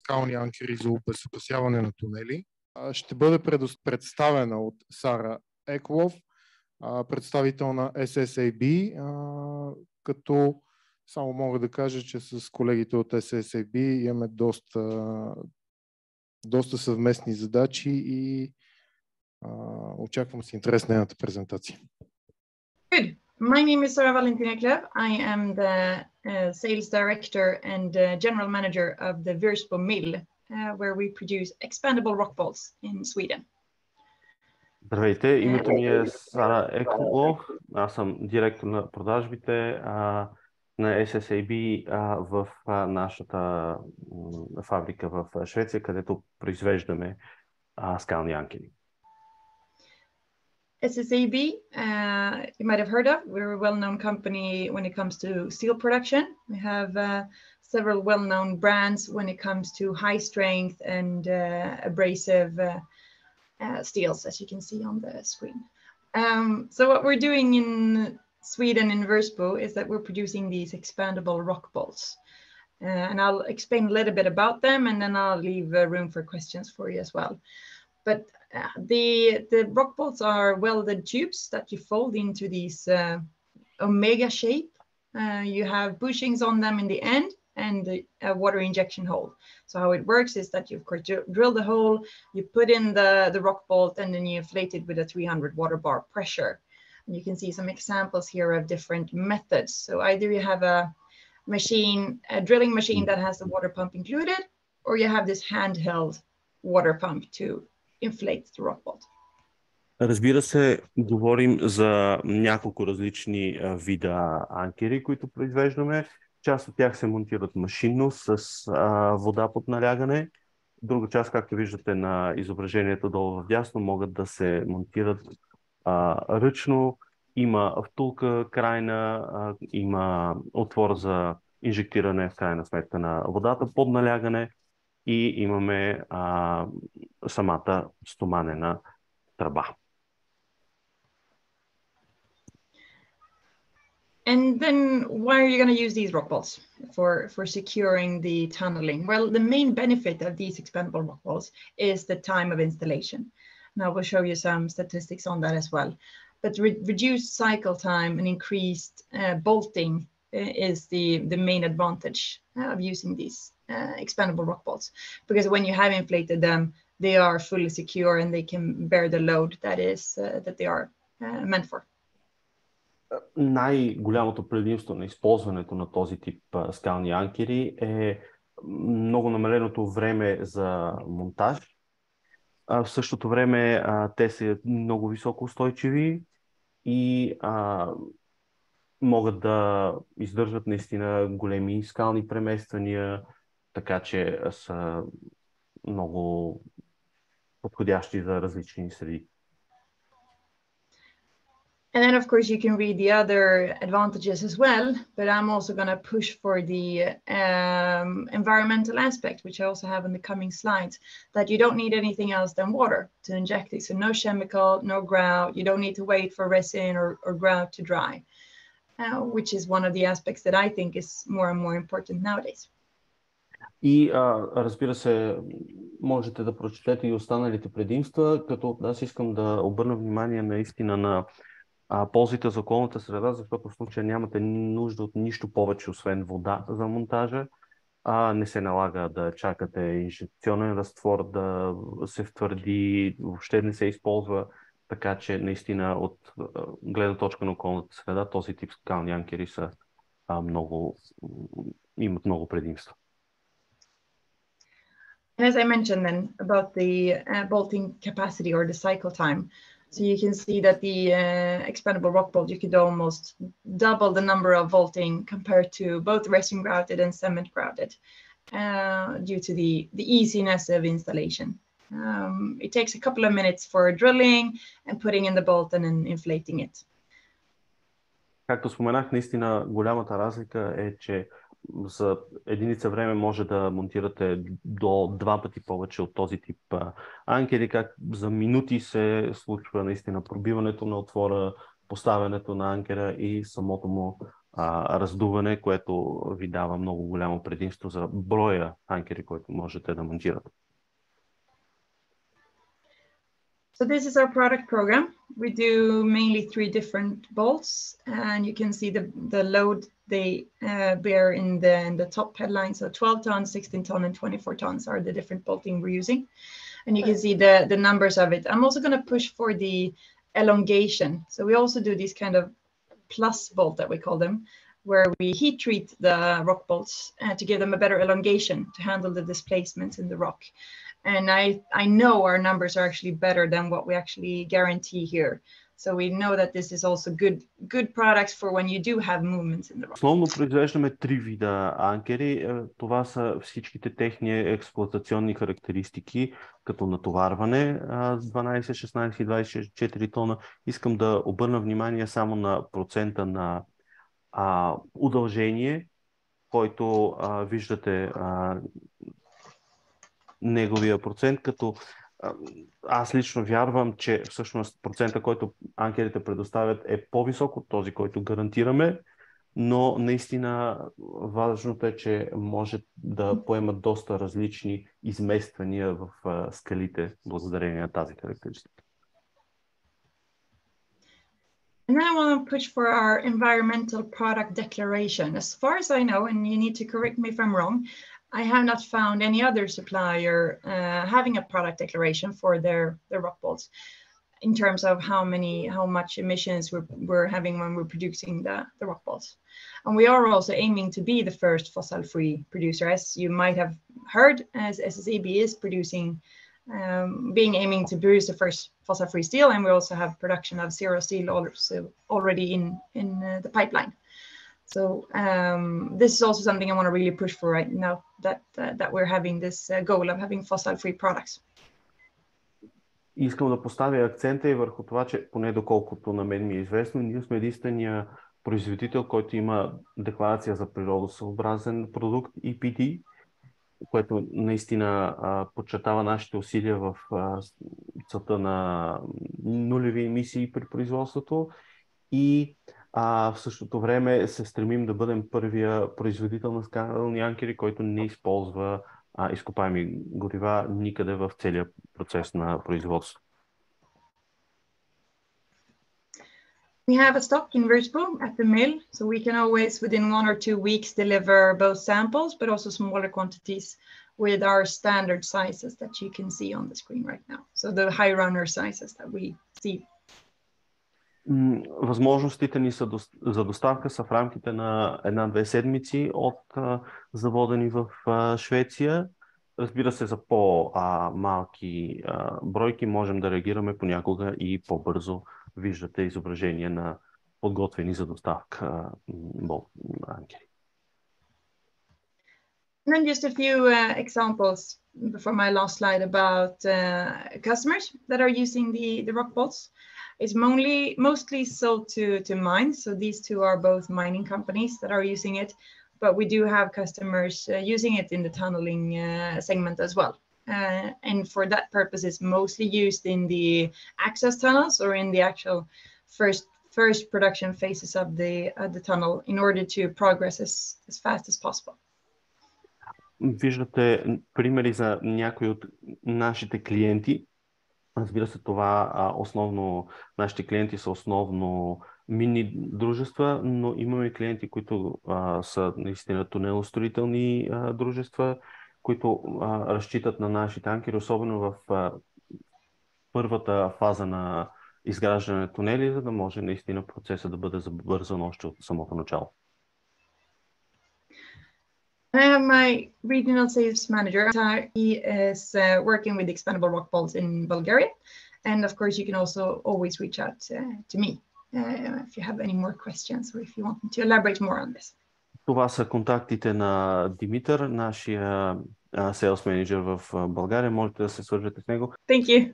скални анкери за обезопасяване на тунели. Ще бъде представена от Сара Еклов, представител на SSAB, като само мога да кажа, че с колегите от SSAB имаме доста съвместни задачи и очаквам с интерес нейната презентация. Good. My name is Sara Valentin Eklow. I am the sales director and general manager of the Virsbo mill, where we produce expandable rock bolts in Sweden. Здравейте, името ми е Сара Еклоw. Аз съм директор на продажбите на SSAB в нашата фабрика в Швеция, където произвеждаме скални анкери. SSAB, you might have heard of. We're a well-known company when it comes to steel production. We have several well-known brands when it comes to high strength and abrasive steels, as you can see on the screen. So what we're doing in Sweden, in Virsbo, is that we're producing these expandable rock bolts. And I'll explain a little bit about them, and then I'll leave room for questions for you as well. But the rock bolts are welded tubes that you fold into these omega shape. You have bushings on them in the end and a water injection hole. So how it works is that you of course drill the hole, you put in the rock bolt, and then you inflate it with a 300 water bar pressure. And you can see some examples here of different methods. So either you have a drilling machine that has the water pump included, or you have this handheld water pump to inflate the rock bolt. Разбира се, говорим за няколко различни вида анкери, които произвеждаме. Част от тях се монтират машинно с вода под налягане. Друга част, както виждате на изображението долу вдясно, могат да се монтират ръчно. Има втулка крайна, има отвор за инжектиране в крайна сметка на водата под налягане и имаме самата стоманена тръба. And then why are you going to use these rock bolts for securing the tunneling? Well, the main benefit of these expandable rock bolts is the time of installation. And I will show you some statistics on that as well. But reduced cycle time and increased bolting is the main advantage of using these expandable rock bolts. Because when you have inflated them, they are fully secure and they can bear the load that they are meant for. Най-голямото предимство на използването на този тип скални анкери е много намаленото време за монтаж. В същото време те са много високо устойчиви и могат да издържат наистина големи скални премествания, така че са много подходящи за различни среди. And then, of course, you can read the other advantages as well, but I'm also going to push for the environmental aspect, which I also have in the coming slides, that you don't need anything else than water to inject it. So no chemical, no grout. You don't need to wait for resin or grout to dry, which is one of the aspects that I think is more and more important nowadays. И разбира се, можете да прочетете и останалите предимства, като аз искам да обърна внимание наистина на ползите за околната среда, защото в случая нямате нужда от нищо повече, освен вода за монтажа. Не се налага да чакате инжекционен разтвор да се втвърди, въобще не се използва, така че наистина от гледна точка на околната среда този тип скални анкери са имат много предимства. As I mentioned then about the bolting capacity or the cycle time, so you can see that the expandable rock bolt, you could almost double the number of bolting compared to both resin grouted and cement grouted due to the easiness of installation. It takes a couple of minutes for drilling and putting in the bolt and then inflating it. Както споменах, наистина голямата разлика е, че за единица време може да монтирате до 2 пъти повече от този тип анкери, как за минути се случва наистина пробиването на отвора, поставянето на анкера и самото му раздуване, което ви дава много голямо предимство за броя анкери, който можете да монтирате. So this is our product program. We do mainly 3 different bolts, and you can see the load they bear in the top headline. So 12 tons, 16 tons, and 24 tons are the different bolting we're using. And you can see the numbers of it. I'm also going to push for the elongation. So we also do these kind of plus bolt that we call them, where we heat treat the rock bolts to give them a better elongation to handle the displacements in the rock. And I know our numbers are actually better than what we actually guarantee here. So we know that this is also good products for when you do have movements in the rock. Основно произвеждаме 3 вида анкери. Това са всичките техни експлоатационни характеристики, като натоварване с 12, 16 и 24 тона. Искам да обърна внимание само на процента на удължение, който виждате неговия процент, като аз лично вярвам, че всъщност процента, който анкерите предоставят, е по-висок от този, който гарантираме, но наистина важното е, че може да поемат доста различни измествания в скалите, благодарение на тази характеристика. And then I want to push for our environmental product declaration. As far as I know, and you need to correct me if I'm wrong, I have not found any other supplier having a product declaration for their rock bolts in terms of how much emissions we're having when we're producing the rock bolts. And we are also aiming to be the first fossil-free producer. As you might have heard, as SSAB is aiming to produce the first fossil-free steel, and we also have production of zero steel already in the pipeline. So this is also something I want to really push for right now, that we're having this goal of having fossil-free products. Искам да поставя акцента и върху това, че поне доколкото на мен ми е известно, ние сме единствения производител, който има декларация за природосъобразен продукт EPD, което наистина подчертава нашите усилия в целта на нулеви емисии при производството и в същото време се стремим да бъдем първия производител на скални анкери, който не използва изкопаеми горива никъде в целия процес на производство. We have a stock convertible at the mill, so we can always within 1 or 2 weeks deliver both samples, but also smaller quantities with our standard sizes that you can see on the screen right now. So the high runner sizes that we see. Възможностите ни за доставка са в рамките на 1-2 седмици от завода ни в Швеция. Разбира се, за по-малки бройки можем да реагираме понякога и по-бързо. Виждате изображение на подготвени за доставка анкери. And then just a few examples before my last slide about customers that are using the rock bolts. It's mostly sold to mines. So these two are both mining companies that are using it, but we do have customers using it in the tunneling segment as well. And for that purpose, it's mostly used in the access tunnels or in the actual first production phases of the tunnel in order to progress as fast as possible. Виждате примери за някои от нашите клиенти. Разбира се, това основно, нашите клиенти са основно минни дружества, но имаме клиенти, които са наистина тунелостроителни дружества, които разчитат на нашите анкери, особено в първата фаза на изграждане на тунели, за да може наистина процесът да бъде забързан още от самото начало. I have my regional sales manager. He is working with expandable rock bolts in Bulgaria. And of course, you can also always reach out to me if you have any more questions or if you want me to elaborate more on this. Това са контактите на Димитър, нашия sales manager в България. Можете да се свържете с него. Thank you.